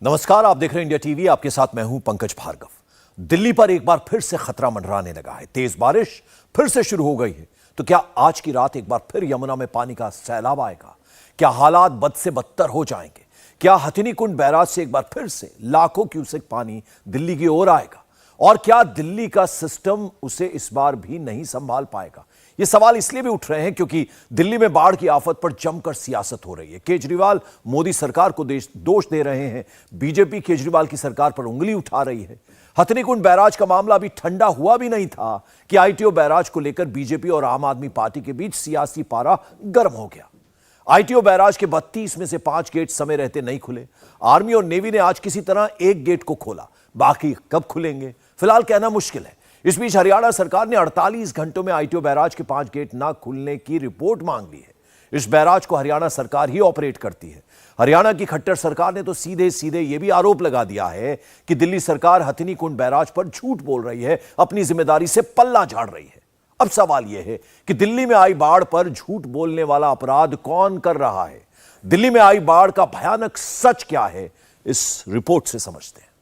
नमस्कार, आप देख रहे हैं इंडिया टीवी। आपके साथ मैं हूं पंकज भार्गव। दिल्ली पर एक बार फिर से खतरा मंडराने लगा है। तेज बारिश फिर से शुरू हो गई है। तो क्या आज की रात एक बार फिर यमुना में पानी का सैलाब आएगा? क्या हालात बद से बदतर हो जाएंगे? क्या हथिनी कुंड बैराज से एक बार फिर से लाखों क्यूसेक पानी दिल्ली की ओर आएगा? और क्या दिल्ली का सिस्टम उसे इस बार भी नहीं संभाल पाएगा? ये सवाल इसलिए भी उठ रहे हैं क्योंकि दिल्ली में बाढ़ की आफत पर जमकर सियासत हो रही है। केजरीवाल मोदी सरकार को दोष दे रहे हैं, बीजेपी केजरीवाल की सरकार पर उंगली उठा रही है। हथिनी कुंड बैराज का मामला अभी ठंडा हुआ भी नहीं था कि आईटीओ बैराज को लेकर बीजेपी और आम आदमी पार्टी के बीच सियासी पारा गर्म हो गया। आईटीओ बैराज के 32 में से 5 गेट समय रहते नहीं खुले। आर्मी और नेवी ने आज किसी तरह एक गेट को खोला, बाकी कब खुलेंगे फिलहाल कहना मुश्किल है। इस बीच हरियाणा सरकार ने 48 घंटों में आईटीओ बैराज के 5 गेट ना खुलने की रिपोर्ट मांग ली है। इस बैराज को हरियाणा सरकार ही ऑपरेट करती है। हरियाणा की खट्टर सरकार ने तो सीधे सीधे यह भी आरोप लगा दिया है कि दिल्ली सरकार हथिनी कुंड बैराज पर झूठ बोल रही है, अपनी जिम्मेदारी से पल्ला झाड़ रही है। अब सवाल यह है कि दिल्ली में आई बाढ़ पर झूठ बोलने वाला अपराध कौन कर रहा है? दिल्ली में आई बाढ़ का भयानक सच क्या है, इस रिपोर्ट से समझते हैं।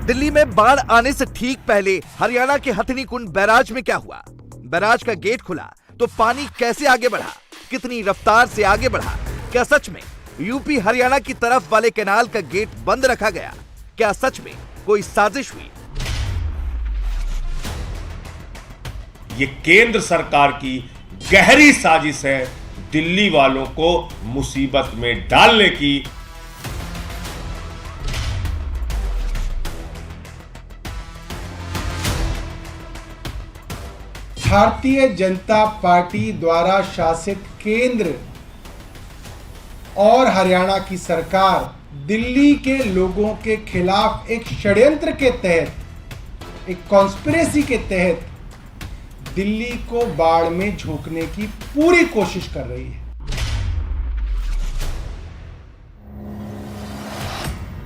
दिल्ली में बाढ़ आने से ठीक पहले हरियाणा के हथिनी कुंड बैराज में क्या हुआ? बैराज का गेट खुला तो पानी कैसे आगे बढ़ा? कितनी रफ्तार से आगे बढ़ा? क्या सच में यूपी हरियाणा की तरफ वाले कैनाल का गेट बंद रखा गया? क्या सच में कोई साजिश हुई? ये केंद्र सरकार की गहरी साजिश है दिल्ली वालों को मुसीबत में डालने की। भारतीय जनता पार्टी द्वारा शासित केंद्र और हरियाणा की सरकार दिल्ली के लोगों के खिलाफ एक षड्यंत्र के तहत, एक कॉन्स्पिरेसी के तहत दिल्ली को बाढ़ में झोंकने की पूरी कोशिश कर रही है।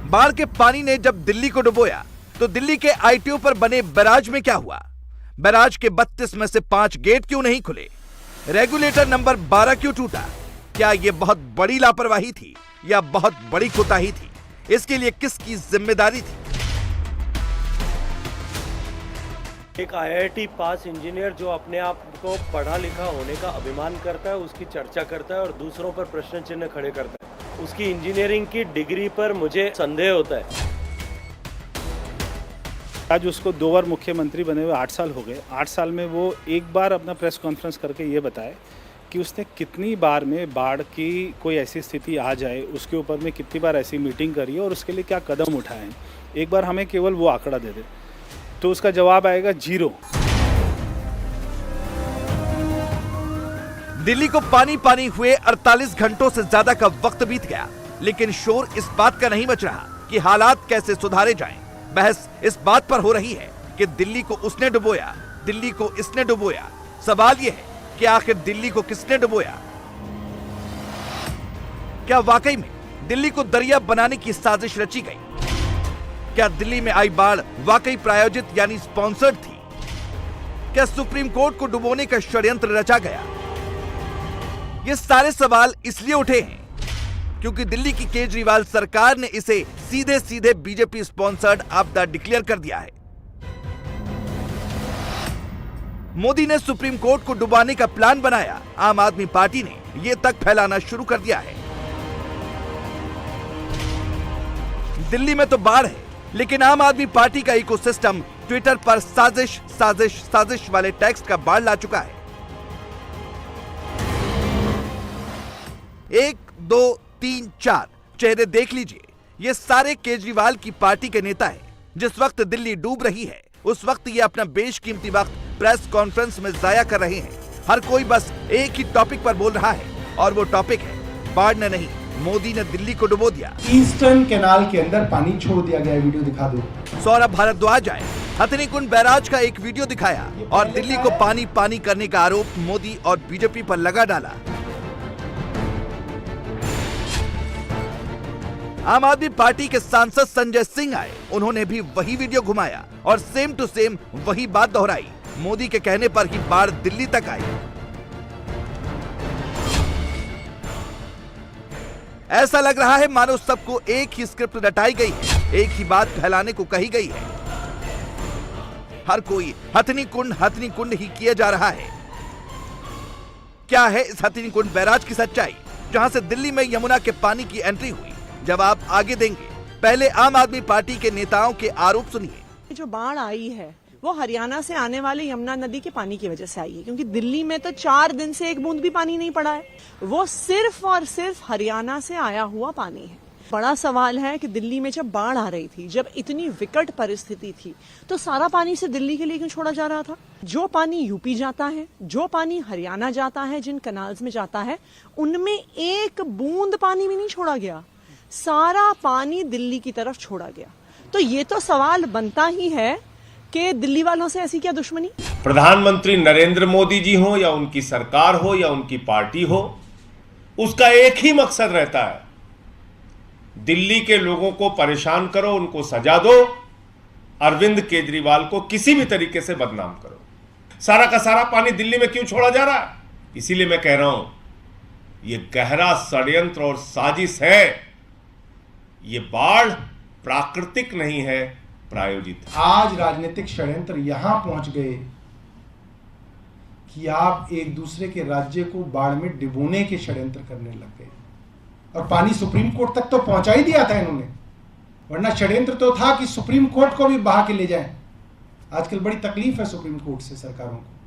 बाढ़ के पानी ने जब दिल्ली को डुबोया तो दिल्ली के आईटीओ पर बने बैराज में क्या हुआ? बैराज के 32 में से 5 गेट क्यों नहीं खुले? रेगुलेटर नंबर 12 क्यों टूटा? क्या यह बहुत बड़ी लापरवाही थी या बहुत बड़ी कोताही थी? इसके लिए किसकी जिम्मेदारी थी? एक आईआईटी पास इंजीनियर जो अपने आप को पढ़ा लिखा होने का अभिमान करता है, उसकी चर्चा करता है और दूसरों पर प्रश्न चिन्ह खड़े करता है, उसकी इंजीनियरिंग की डिग्री पर मुझे संदेह होता है। आज उसको 2 बार मुख्यमंत्री बने हुए 8 साल हो गए। 8 साल में वो एक बार अपना प्रेस कॉन्फ्रेंस करके ये बताए कि उसने कितनी बार में बाढ़ की कोई ऐसी स्थिति आ जाए उसके ऊपर में कितनी बार ऐसी मीटिंग करी है और उसके लिए क्या कदम उठाए हैं। एक बार हमें केवल वो आंकड़ा दे दे तो उसका जवाब आएगा 0। दिल्ली को पानी पानी हुए 48 घंटों से ज्यादा का वक्त बीत गया, लेकिन शोर इस बात का नहीं बच रहा कि हालात कैसे सुधारे जाएं। बहस इस बात पर हो रही है कि दिल्ली को उसने डुबोया, दिल्ली को इसने डुबोया। सवाल यह है कि आखिर दिल्ली को किसने डुबोया? क्या वाकई में दिल्ली को दरिया बनाने की साजिश रची गई? क्या दिल्ली में आई बाढ़ वाकई प्रायोजित यानी स्पॉन्सर्ड थी? क्या सुप्रीम कोर्ट को डुबोने का षड्यंत्र रचा गया? ये सारे सवाल इसलिए उठे हैं क्योंकि दिल्ली की केजरीवाल सरकार ने इसे सीधे सीधे बीजेपी स्पॉन्सर्ड आपदा डिक्लेयर कर दिया है। मोदी ने सुप्रीम कोर्ट को डुबाने का प्लान बनाया, आम आदमी पार्टी ने यह तक फैलाना शुरू कर दिया है। दिल्ली में तो बाढ़ है, लेकिन आम आदमी पार्टी का इकोसिस्टम ट्विटर पर साजिश साजिश साजिश वाले टेक्स्ट का बाढ़ ला चुका है। 1 2 3 4 चेहरे देख लीजिए, ये सारे केजरीवाल की पार्टी के नेता हैं। जिस वक्त दिल्ली डूब रही है उस वक्त ये अपना बेशकीमती वक्त प्रेस कॉन्फ्रेंस में जाया कर रहे हैं। हर कोई बस एक ही टॉपिक पर बोल रहा है और वो टॉपिक है बाढ़ ने नहीं, मोदी ने दिल्ली को डुबो दिया। ईस्टर्न कैनाल के अंदर पानी छोड़ दिया गया, वीडियो दिखा दो। सौरभ भारद्वाज आए, हथिनी कुंड बैराज का एक वीडियो दिखाया और दिल्ली को पानी पानी करने का आरोप मोदी और बीजेपी पर लगा डाला। आम आदमी पार्टी के सांसद संजय सिंह आए, उन्होंने भी वही वीडियो घुमाया और सेम टू सेम वही बात दोहराई। मोदी के कहने पर ही बाढ़ दिल्ली तक आई। ऐसा लग रहा है मानो सबको एक ही स्क्रिप्ट रटाई गई है, एक ही बात फैलाने को कही गई है। हर कोई हथनी कुंड ही किया जा रहा है। क्या है इस हथनी कुंड बैराज की सच्चाई, जहां से दिल्ली में यमुना के पानी की एंट्री हुई? जवाब आगे देंगे। पहले आम आदमी पार्टी के नेताओं के आरोप सुनिए। जो बाढ़ आई है वो हरियाणा से आने वाले यमुना नदी के पानी की वजह से आई है, क्योंकि दिल्ली में तो 4 दिन से एक बूंद भी पानी नहीं पड़ा है। वो सिर्फ और सिर्फ हरियाणा से आया हुआ पानी है। बड़ा सवाल है कि दिल्ली में जब बाढ़ आ रही थी, जब इतनी विकट परिस्थिति थी, तो सारा पानी से दिल्ली के लिए क्यों छोड़ा जा रहा था? जो पानी यूपी जाता है, जो पानी हरियाणा जाता है, जिन कनाल्स में जाता है, उनमें एक बूंद पानी भी नहीं छोड़ा गया। सारा पानी दिल्ली की तरफ छोड़ा गया। तो ये तो सवाल बनता ही है कि दिल्ली वालों से ऐसी क्या दुश्मनी? प्रधानमंत्री नरेंद्र मोदी जी हो या उनकी सरकार हो या उनकी पार्टी हो, उसका एक ही मकसद रहता है, दिल्ली के लोगों को परेशान करो, उनको सजा दो, अरविंद केजरीवाल को किसी भी तरीके से बदनाम करो। सारा का सारा पानी दिल्ली में क्यों छोड़ा जा रहा है? इसीलिए मैं कह रहा हूं, यह गहरा षड्यंत्र और साजिश है। ये बाढ़ प्राकृतिक नहीं है, प्रायोजित। आज राजनीतिक षड्यंत्र यहां पहुंच गए कि आप एक दूसरे के राज्य को बाढ़ में डुबोने के षड्यंत्र करने लग गए, और पानी सुप्रीम कोर्ट तक तो पहुंचा ही दिया था इन्होंने, वरना षड्यंत्र तो था कि सुप्रीम कोर्ट को भी बहा के ले जाएं। आजकल बड़ी तकलीफ है सुप्रीम कोर्ट से सरकारों को।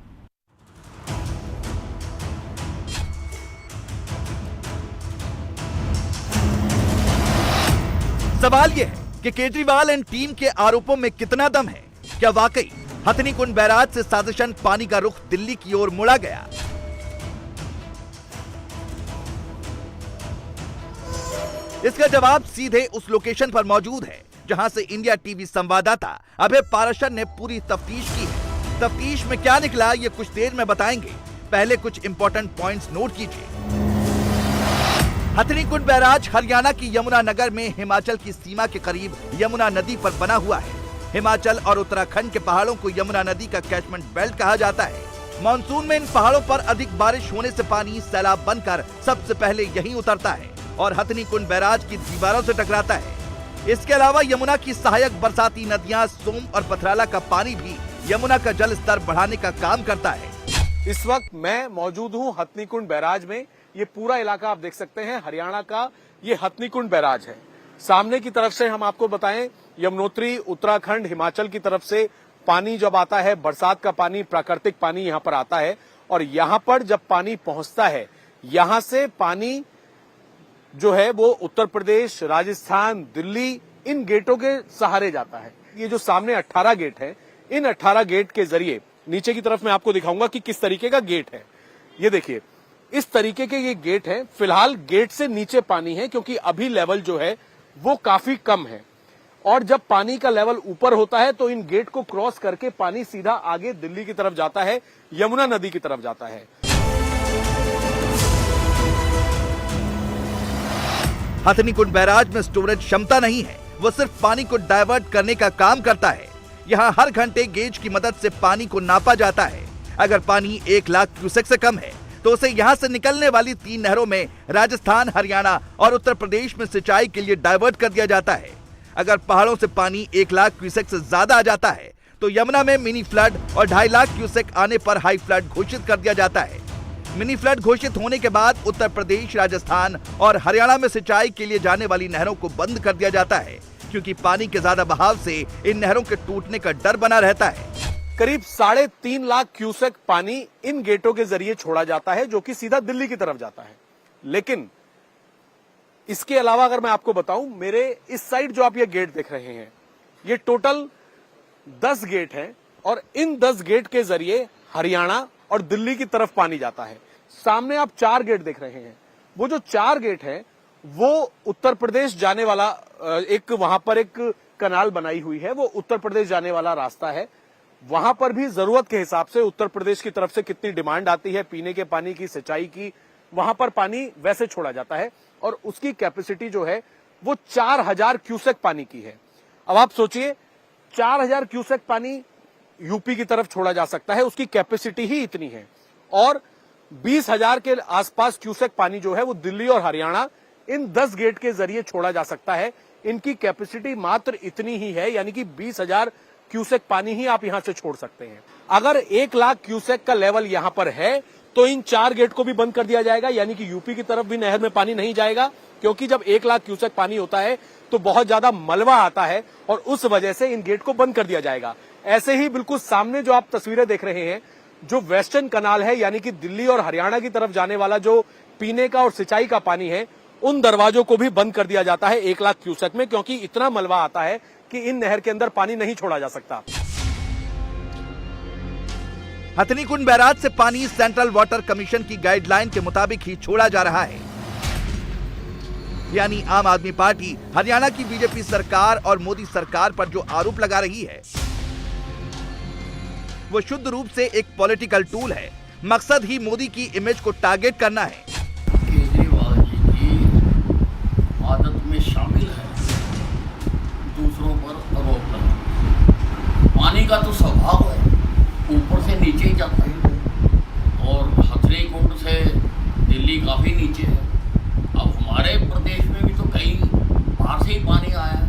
सवाल यह है कि केजरीवाल एंड टीम के आरोपों में कितना दम है? क्या वाकई हथनी कुंड बैराज से साजिशन पानी का रुख दिल्ली की ओर मुड़ा गया? इसका जवाब सीधे उस लोकेशन पर मौजूद है जहां से इंडिया टीवी संवाददाता अभय पाराशर ने पूरी तफ्तीश की है। तफ्तीश में क्या निकला ये कुछ देर में बताएंगे। पहले कुछ इंपॉर्टेंट पॉइंट्स नोट कीजिए। हथनी कुंड बैराज हरियाणा की यमुना नगर में हिमाचल की सीमा के करीब यमुना नदी पर बना हुआ है। हिमाचल और उत्तराखंड के पहाड़ों को यमुना नदी का कैचमेंट बेल्ट कहा जाता है। मानसून में इन पहाड़ों पर अधिक बारिश होने से पानी सैलाब बनकर सबसे पहले यहीं उतरता है और हथनी कुंड बैराज की दीवारों से टकराता है। इसके अलावा यमुना की सहायक बरसाती नदियां सोम और पथराला का पानी भी यमुना का जल स्तर बढ़ाने का काम करता है। इस वक्त मैं मौजूद हूं हथनी कुंड बैराज में। ये पूरा इलाका आप देख सकते हैं हरियाणा का, ये हथनी कुंड बैराज है। सामने की तरफ से हम आपको बताएं, यमुनोत्री उत्तराखंड हिमाचल की तरफ से पानी जब आता है, बरसात का पानी, प्राकृतिक पानी यहां पर आता है, और यहां पर जब पानी पहुंचता है, यहां से पानी जो है वो उत्तर प्रदेश, राजस्थान, दिल्ली, इन गेटों के सहारे जाता है। ये जो सामने 18 गेट है, इन 18 गेट के जरिए नीचे की तरफ मैं आपको दिखाऊंगा कि किस तरीके का गेट है। ये देखिए, इस तरीके के ये गेट है। फिलहाल गेट से नीचे पानी है क्योंकि अभी लेवल जो है वो काफी कम है, और जब पानी का लेवल ऊपर होता है तो इन गेट को क्रॉस करके पानी सीधा आगे दिल्ली की तरफ जाता है, यमुना नदी की तरफ जाता है। हथनी कुंड बैराज में स्टोरेज क्षमता नहीं है, वो सिर्फ पानी को डाइवर्ट करने का काम करता है। यहाँ हर घंटे गेज की मदद से पानी को नापा जाता है। अगर पानी 1 लाख क्यूसेक से कम है तो उसे यहाँ से निकलने वाली 3 नहरों में राजस्थान, हरियाणा और उत्तर प्रदेश में सिंचाई के लिए डाइवर्ट कर दिया जाता है। अगर पहाड़ों से पानी 1 लाख क्यूसेक से ज्यादा आ जाता है तो यमुना में मिनी फ्लड और 2.5 लाख क्यूसेक आने पर हाई फ्लड घोषित कर दिया जाता है। मिनी फ्लड घोषित होने के बाद उत्तर प्रदेश, राजस्थान और हरियाणा में सिंचाई के लिए जाने वाली नहरों को बंद कर दिया जाता है, क्योंकि पानी के ज्यादा बहाव से इन नहरों के टूटने का डर बना रहता है। करीब 3.5 लाख क्यूसेक पानी इन गेटों के जरिए छोड़ा जाता है, जो कि सीधा दिल्ली की तरफ जाता है। लेकिन इसके अलावा अगर मैं आपको बताऊं, मेरे इस साइड जो आप ये गेट देख रहे हैं, ये टोटल 10 गेट हैं, और इन 10 गेट के जरिए हरियाणा और दिल्ली की तरफ पानी जाता है। सामने आप 4 गेट देख रहे हैं, वो जो 4 गेट हैं वो उत्तर प्रदेश जाने वाला, एक वहां पर एक कनाल बनाई हुई है, वो उत्तर प्रदेश जाने वाला रास्ता है। वहां पर भी जरूरत के हिसाब से उत्तर प्रदेश की तरफ से कितनी डिमांड आती है पीने के पानी की, सिंचाई की, वहां पर पानी वैसे छोड़ा जाता है, और उसकी कैपेसिटी जो है वो 4000 क्यूसेक पानी की है। अब आप सोचिए, 4000 क्यूसेक पानी यूपी की तरफ छोड़ा जा सकता है, उसकी कैपेसिटी ही इतनी है, और 20,000 के आसपास क्यूसेक पानी जो है वो दिल्ली और हरियाणा इन 10 गेट के जरिए छोड़ा जा सकता है। इनकी कैपेसिटी मात्र इतनी ही है, यानी कि 20,000 क्यूसेक पानी ही आप यहां से छोड़ सकते हैं। अगर 1 लाख क्यूसेक का लेवल यहां पर है तो इन 4 गेट को भी बंद कर दिया जाएगा, यानी कि यूपी की तरफ भी नहर में पानी नहीं जाएगा, क्योंकि जब 1 लाख क्यूसेक पानी होता है तो बहुत ज्यादा मलबा आता है और उस वजह से इन गेट को बंद कर दिया जाएगा। ऐसे ही बिल्कुल सामने जो आप तस्वीरें देख रहे हैं, जो वेस्टर्न कनाल है, यानी कि दिल्ली और हरियाणा की तरफ जाने वाला जो पीने का और सिंचाई का पानी है, उन दरवाजों को भी बंद कर दिया जाता है 1 लाख क्यूसेक में, क्योंकि इतना मलबा आता है कि इन नहर के अंदर पानी नहीं छोड़ा जा सकता। हथनीकुंड बैराज से पानी सेंट्रल वाटर कमीशन की गाइडलाइन के मुताबिक ही छोड़ा जा रहा है, यानी आम आदमी पार्टी हरियाणा की बीजेपी सरकार और मोदी सरकार पर जो आरोप लगा रही है वो शुद्ध रूप से एक पॉलिटिकल टूल है। मकसद ही मोदी की इमेज को टारगेट करना है। केजरीवाल जी की आदत में शामिल है दूसरों पर आरोप लगाना। पानी का तो स्वभाव है, ऊपर से नीचे ही जाता है और हथनीकुंड से दिल्ली काफी नीचे है। अब हमारे प्रदेश में भी तो कई बाहर से ही पानी आया है,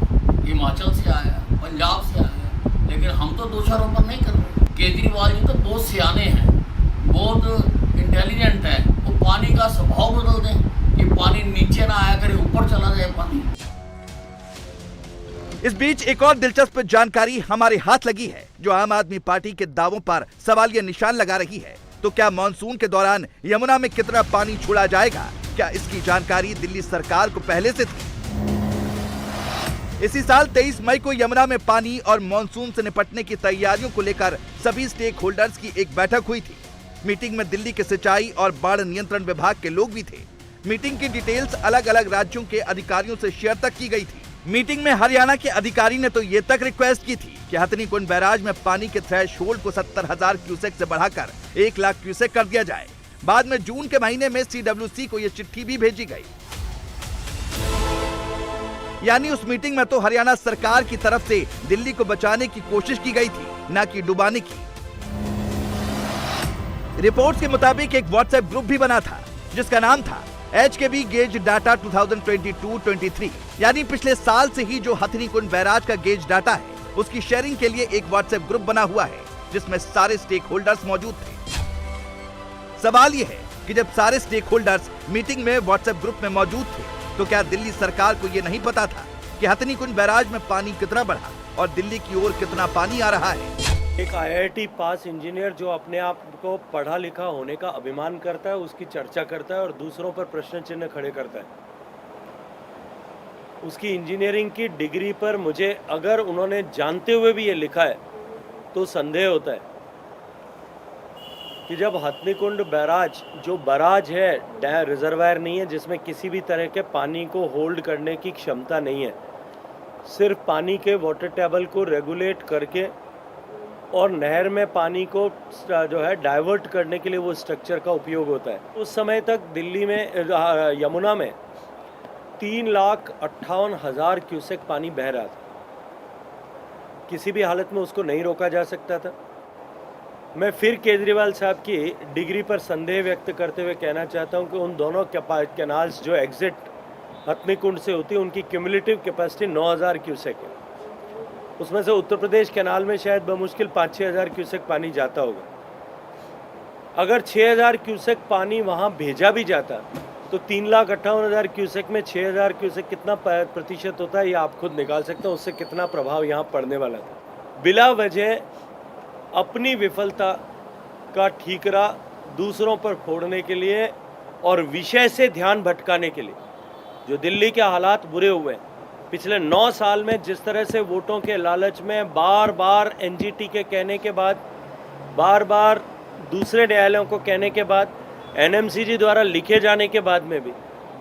हिमाचल से आया, पंजाब से आया, लेकिन हम तो दोषारोपण नहीं कर रहे। केजरीवाल जी तो बहुत सियाने हैं, बहुत इंटेलिजेंट है। वो पानी का स्वभाव बदल दें कि पानी नीचे ना आया करे, ऊपर चला जाए पानी। इस बीच एक और दिलचस्प जानकारी हमारे हाथ लगी है, जो आम आदमी पार्टी के दावों पर सवालिया निशान लगा रही है। तो क्या मानसून के दौरान यमुना में कितना पानी छोड़ा जाएगा? क्या इसकी जानकारी दिल्ली सरकार को पहले से थी? इसी साल 23 मई को यमुना में पानी और मानसून से निपटने की तैयारियों को लेकर सभी स्टेक होल्डर्स की एक बैठक हुई थी। मीटिंग में दिल्ली के सिंचाई और बाढ़ नियंत्रण विभाग के लोग भी थे। मीटिंग की डिटेल्स अलग अलग राज्यों के अधिकारियों से शेयर तक की गई थी। मीटिंग में हरियाणा के अधिकारी ने तो ये तक रिक्वेस्ट की थी कि हथनीकुंड बैराज में पानी के थ्रेशोल्ड को 70,000 क्यूसेक से बढ़ाकर 1 लाख क्यूसेक कर दिया जाए। बाद में जून के महीने में CWC को ये चिट्ठी भी भेजी गई। यानी उस मीटिंग में तो हरियाणा सरकार की तरफ से दिल्ली को बचाने की कोशिश की गई थी, न कि डुबाने की। रिपोर्ट्स के मुताबिक एक व्हाट्सएप ग्रुप भी बना था जिसका नाम था HKB गेज डाटा 2022-23, यानी पिछले साल से ही जो हथनीकुंड बैराज का गेज डाटा है उसकी शेयरिंग के लिए एक व्हाट्सएप ग्रुप बना हुआ है जिसमें सारे स्टेक होल्डर्स मौजूद थे। सवाल यह है कि जब सारे स्टेक होल्डर्स मीटिंग में व्हाट्सएप ग्रुप में मौजूद थे तो क्या दिल्ली सरकार को यह नहीं पता था कि हथनीकुंड बैराज में पानी कितना बढ़ा और दिल्ली की ओर कितना पानी आ रहा है? एक IIT पास इंजीनियर जो अपने आप को पढ़ा लिखा होने का अभिमान करता है, उसकी चर्चा करता है और दूसरों पर प्रश्न चिन्ह खड़े करता है। उसकी इंजीनियरिंग की डिग्री पर मुझे अगर उन्होंने जानते हुए भी ये लिखा है तो संदेह होता है कि जब हथनीकुंड बैराज जो बराज है, रिजर्वायर नहीं है जिसमें किसी भी तरह के पानी को होल्ड करने की क्षमता नहीं है, सिर्फ पानी के वाटर टेबल को रेगुलेट करके और नहर में पानी को जो है डाइवर्ट करने के लिए वो स्ट्रक्चर का उपयोग होता है। उस समय तक दिल्ली में यमुना में 3,58,000 क्यूसेक पानी बह रहा था। किसी भी हालत में उसको नहीं रोका जा सकता था। मैं फिर केजरीवाल साहब की डिग्री पर संदेह व्यक्त करते हुए कहना चाहता हूं कि उन दोनों कैनाल्स जो एग्जिट हथनीकुंड से होती है उनकी क्यूमुलेटिव कैपेसिटी 9,000 क्यूसेक है। उसमें से उत्तर प्रदेश कैनाल में शायद बमुश्किल 5-6 हज़ार क्यूसेक पानी जाता होगा। अगर 6,000 क्यूसेक पानी वहां भेजा भी जाता तो 3,58,000 क्यूसेक में 6,000 क्यूसेक कितना प्रतिशत होता है ये आप खुद निकाल सकते हो, उससे कितना प्रभाव यहाँ पड़ने वाला था। बिला वजह अपनी विफलता का ठीकरा दूसरों पर फोड़ने के लिए और विषय से ध्यान भटकाने के लिए जो दिल्ली के हालात बुरे हुए पिछले 9 साल में, जिस तरह से वोटों के लालच में बार बार NGT के कहने के बाद, बार बार दूसरे न्यायालयों को कहने के बाद, NMCG द्वारा लिखे जाने के बाद में भी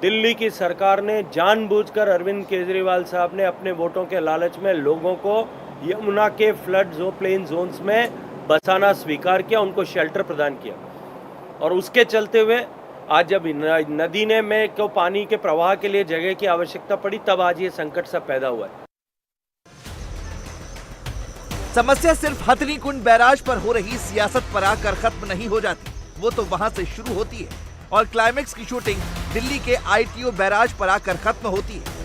दिल्ली की सरकार ने जानबूझकर अरविंद केजरीवाल साहब ने अपने वोटों के लालच में लोगों को यमुना के फ्लड प्लेन जोन्स में बसाना स्वीकार किया, उनको शेल्टर प्रदान किया। और उसके चलते हुए आज जब नदी ने में को पानी के प्रवाह के लिए जगह की आवश्यकता पड़ी, तब आज ये संकट सब पैदा हुआ है। समस्या सिर्फ हथनीकुंड बैराज पर हो रही सियासत पर आकर खत्म नहीं हो जाती, वो तो वहां से शुरू होती है और क्लाइमेक्स की शूटिंग दिल्ली के आईटीओ बैराज पर आकर खत्म होती है।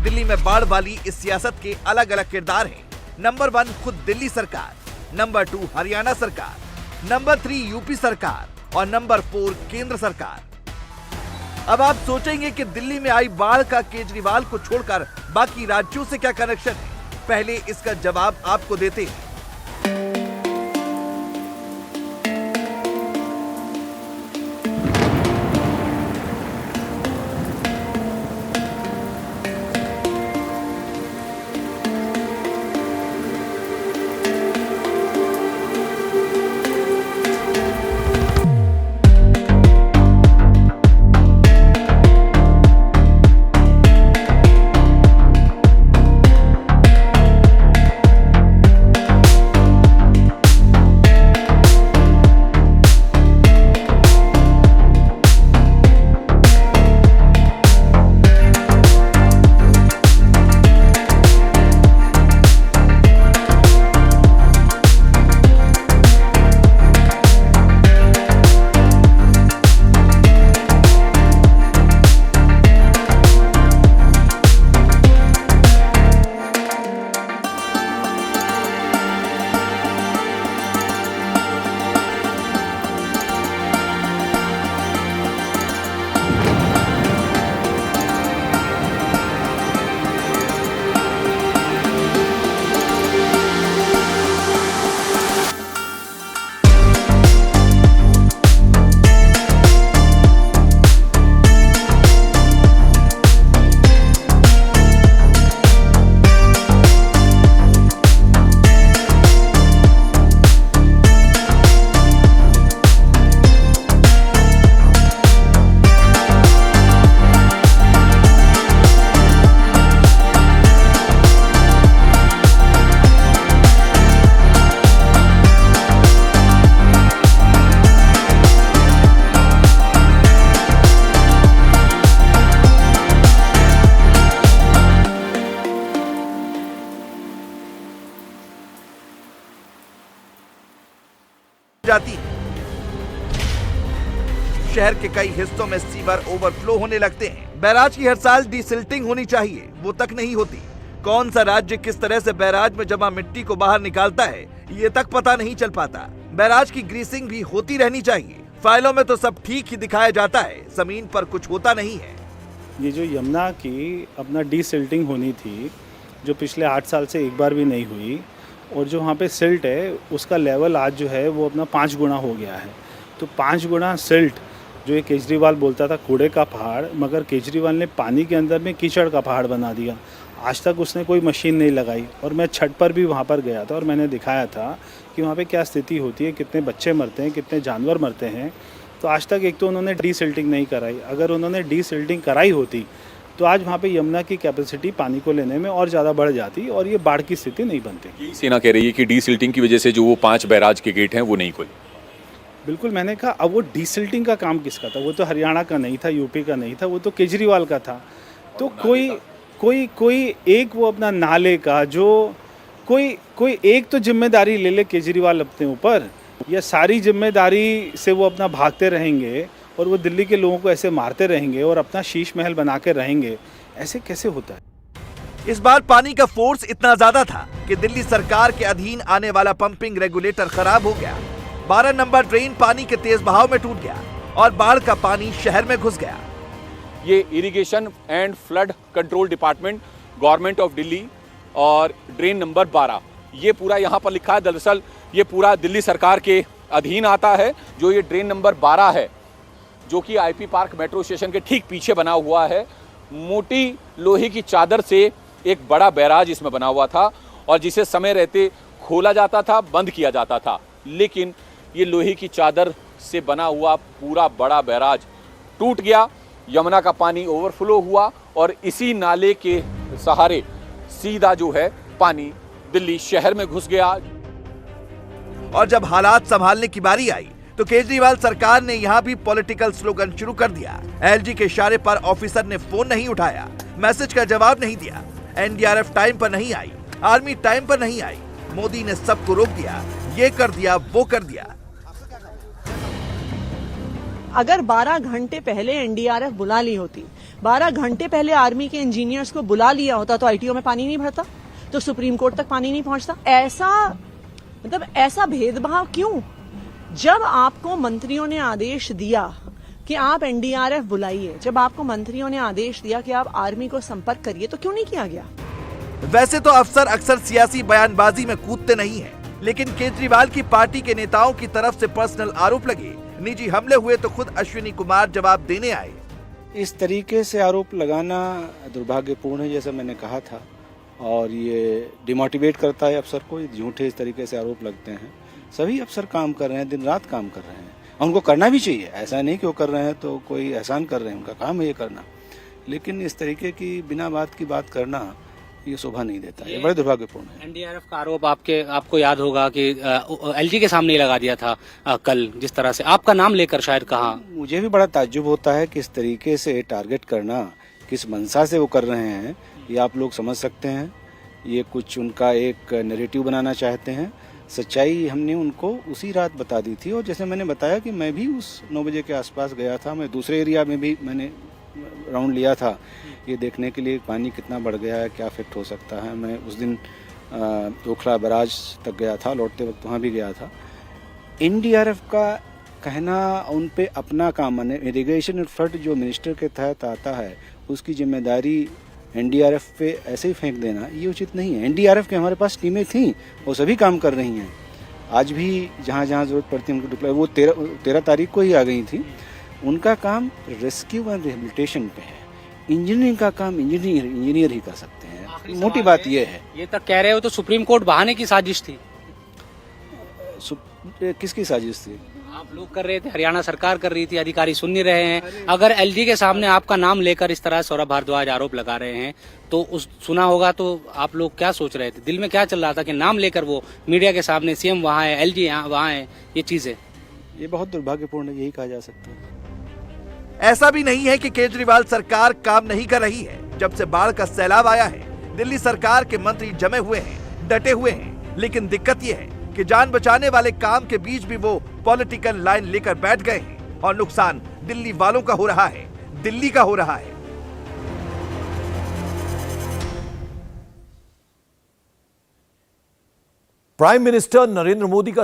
दिल्ली में बाढ़ वाली इस सियासत के अलग अलग किरदार हैं। नंबर 1 खुद दिल्ली सरकार, नंबर 2 हरियाणा सरकार, नंबर 3 यूपी सरकार और नंबर 4 केंद्र सरकार। अब आप सोचेंगे कि दिल्ली में आई बाढ़ का केजरीवाल को छोड़कर बाकी राज्यों से क्या कनेक्शन है? पहले इसका जवाब आपको देते हैं। जाती है। शहर के कई हिस्सों में सीवर ओवरफ्लो होने लगते हैं। बैराज की हर साल डीसिल्टिंग होनी चाहिए, वो तक नहीं होती। कौन सा राज्य किस तरह से बैराज में जमा मिट्टी को बाहर निकालता है, ये तक पता नहीं चल पाता। बैराज की ग्रीसिंग भी होती रहनी चाहिए। फाइलों में तो सब ठीक ही दिखाया जाता है, जमीन पर कुछ होता नहीं है। ये जो यमुना की अपना डीसिल्टिंग होनी थी, जो पिछले 8 साल से एक बार भी नहीं हुई, और जो वहाँ पे सिल्ट है उसका लेवल आज जो है वो अपना 5 गुना हो गया है। तो 5 गुना सिल्ट, जो ये केजरीवाल बोलता था कूड़े का पहाड़, मगर केजरीवाल ने पानी के अंदर में कीचड़ का पहाड़ बना दिया। आज तक उसने कोई मशीन नहीं लगाई। और मैं छठ पर भी वहाँ पर गया था और मैंने दिखाया था कि वहाँ पे क्या स्थिति होती है, कितने बच्चे मरते हैं, कितने जानवर मरते हैं। तो आज तक एक तो उन्होंने डीसिल्टिंग नहीं कराई। अगर उन्होंने डीसिल्टिंग कराई होती तो आज वहाँ पे यमुना की कैपेसिटी पानी को लेने में और ज़्यादा बढ़ जाती और ये बाढ़ की स्थिति नहीं बनती। सेना कह रही है कि डीसिल्टिंग की वजह से जो वो 5 बैराज के गेट हैं वो नहीं खुले। बिल्कुल, मैंने कहा अब वो डीसिल्टिंग का काम किसका था? वो तो हरियाणा का नहीं था, यूपी का नहीं था, वो तो केजरीवाल का था। तो कोई एक वो अपना नाले का जो कोई एक तो जिम्मेदारी ले ले केजरीवाल अपने ऊपर, या सारी जिम्मेदारी से वो अपना भागते रहेंगे और वो दिल्ली के लोगों को ऐसे मारते रहेंगे और अपना शीश महल बना के रहेंगे। ऐसे कैसे होता है? इस बार पानी का फोर्स इतना ज्यादा था कि दिल्ली सरकार के अधीन आने वाला पंपिंग रेगुलेटर खराब हो गया। 12 नंबर ड्रेन पानी के तेज बहाव में टूट गया और बाढ़ का पानी शहर में घुस गया। ये irrigation and flood control department, government of Delhi और ड्रेन नंबर 12, ये पूरा यहाँ पर लिखा है। दरअसल ये पूरा दिल्ली सरकार के अधीन आता है। जो ये ड्रेन नंबर 12 है, जो कि आईपी पार्क मेट्रो स्टेशन के ठीक पीछे बना हुआ है, मोटी लोहे की चादर से एक बड़ा बैराज इसमें बना हुआ था और जिसे समय रहते खोला जाता था, बंद किया जाता था। लेकिन ये लोहे की चादर से बना हुआ पूरा बड़ा बैराज टूट गया, यमुना का पानी ओवरफ्लो हुआ और इसी नाले के सहारे सीधा जो है पानी दिल्ली शहर में घुस गया। और जब हालात संभालने की बारी आई तो केजरीवाल सरकार ने यहाँ भी पॉलिटिकल स्लोगन शुरू कर दिया। एलजी के इशारे पर ऑफिसर ने फोन नहीं उठाया, मैसेज का जवाब नहीं दिया, एनडीआरएफ टाइम पर नहीं आई, आर्मी टाइम पर नहीं आई। मोदी ने सबको रोक दिया, ये कर दिया, वो कर दिया। अगर 12 घंटे पहले एनडीआरएफ बुला ली होती, 12 घंटे पहले आर्मी के इंजीनियर्स को बुला लिया होता तो आईटीओ में पानी नहीं भरता, तो सुप्रीम कोर्ट तक पानी नहीं पहुंचता। ऐसा भेदभाव क्यों? जब आपको मंत्रियों ने आदेश दिया कि आप एनडीआरएफ बुलाइए, जब आपको मंत्रियों ने आदेश दिया कि आप आर्मी को संपर्क करिए, तो क्यों नहीं किया गया? वैसे तो अफसर अक्सर सियासी बयानबाजी में कूदते नहीं हैं, लेकिन केजरीवाल की पार्टी के नेताओं की तरफ से पर्सनल आरोप लगे, निजी हमले हुए तो खुद अश्विनी कुमार जवाब देने आए। इस तरीके से आरोप लगाना दुर्भाग्यपूर्ण है, जैसा मैंने कहा था, और ये डिमोटिवेट करता है अफसर को। झूठे इस तरीके से आरोप लगते हैं। सभी अफसर काम कर रहे हैं, दिन रात काम कर रहे हैं, और उनको करना भी चाहिए। ऐसा नहीं कि वो कर रहे हैं तो कोई एहसान कर रहे हैं, उनका काम है ये करना। लेकिन इस तरीके की बिना बात की बात करना ये शोभा नहीं देता, ये बड़े दुर्भाग्यपूर्ण है। एनडीआरएफ का आरोप आपको याद होगा कि एलजी के सामने लगा दिया था कल, जिस तरह से आपका नाम लेकर शायद कहा। मुझे भी बड़ा ताज्जुब होता है कि इस तरीके से टारगेट करना, किस मंशा से वो कर रहे हैं, ये आप लोग समझ सकते हैं। ये कुछ उनका एक नैरेटिव बनाना चाहते हैं। सच्चाई हमने उनको उसी रात बता दी थी, और जैसे मैंने बताया कि मैं भी उस 9 बजे के आसपास गया था। मैं दूसरे एरिया में भी मैंने राउंड लिया था, ये देखने के लिए पानी कितना बढ़ गया है, क्या इफेक्ट हो सकता है। मैं उस दिन ओखला बराज तक गया था, लौटते वक्त वहाँ भी गया था। एनडीआरएफ का कहना उन पे अपना काम, माने इरिगेशन और फ्लड जो मिनिस्टर के तहत आता है, उसकी जिम्मेदारी एनडीआरएफ पे ऐसे ही फेंक देना ये उचित नहीं है। एनडीआरएफ के हमारे पास टीमें थीं, वो सभी काम कर रही हैं। आज भी जहाँ जहाँ जरूरत पड़ती है उनको डिप्लॉय, वो 13 तारीख को ही आ गई थी। उनका काम रेस्क्यू एंड रिहेबिलिटेशन पे है। इंजीनियरिंग का काम इंजीनियर ही कर सकते हैं। मोटी बात यह है। ये तक कह रहे हो तो सुप्रीम कोर्ट बहाने की साजिश थी। किसकी साजिश थी? आप लोग कर रहे थे, हरियाणा सरकार कर रही थी, अधिकारी सुन नहीं रहे हैं। अगर एलजी के सामने आपका नाम लेकर इस तरह सौरभ भारद्वाज आरोप लगा रहे हैं तो सुना होगा तो आप लोग क्या सोच रहे थे? दिल में क्या चल रहा था कि नाम लेकर वो मीडिया के सामने सीएम वहाँ है, एलजी वहाँ है, ये चीजें, ये बहुत दुर्भाग्यपूर्ण है, यही कहा जा सकता है। ऐसा भी नहीं है कि केजरीवाल सरकार काम नहीं कर रही है। जब से बाढ़ का सैलाब आया है, दिल्ली सरकार के मंत्री जमे हुए हैं, डटे हुए हैं, लेकिन दिक्कत यह है कि जान बचाने वाले काम के बीच भी वो पॉलिटिकल लाइन लेकर बैठ गए हैं, और नुकसान दिल्ली वालों का हो रहा है, दिल्ली का हो रहा है। प्राइम मिनिस्टर नरेंद्र मोदी का